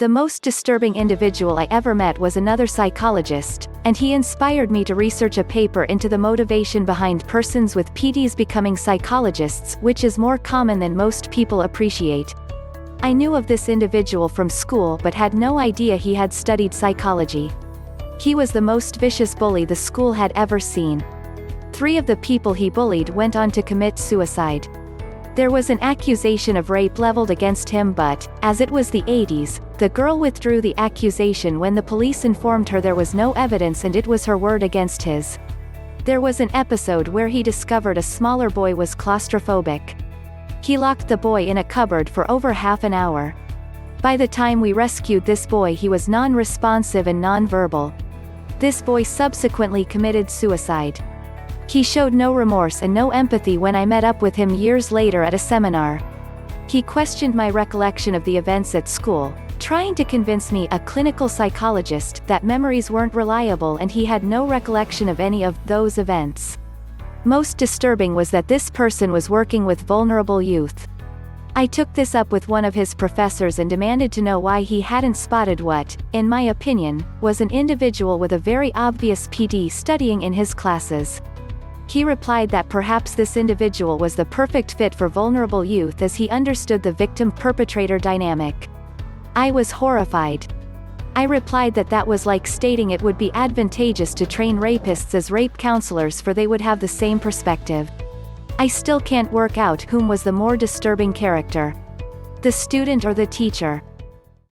The most disturbing individual I ever met was another psychologist, and he inspired me to research a paper into the motivation behind persons with PTs becoming psychologists, which is more common than most people appreciate. I knew of this individual from school but had no idea he had studied psychology. He was the most vicious bully the school had ever seen. 3 of the people he bullied went on to commit suicide. There was an accusation of rape leveled against him, but, as it was the 80s, the girl withdrew the accusation when the police informed her there was no evidence and it was her word against his. There was an episode where he discovered a smaller boy was claustrophobic. He locked the boy in a cupboard for over half an hour. By the time we rescued this boy, he was non-responsive and non-verbal. This boy subsequently committed suicide. He showed no remorse and no empathy when I met up with him years later at a seminar. He questioned my recollection of the events at school, trying to convince me, a clinical psychologist, that memories weren't reliable and he had no recollection of any of those events. Most disturbing was that this person was working with vulnerable youth. I took this up with one of his professors and demanded to know why he hadn't spotted what, in my opinion, was an individual with a very obvious PD studying in his classes. He replied that perhaps this individual was the perfect fit for vulnerable youth as he understood the victim-perpetrator dynamic. I was horrified. I replied that that was like stating it would be advantageous to train rapists as rape counselors, for they would have the same perspective. I still can't work out whom was the more disturbing character, the student or the teacher.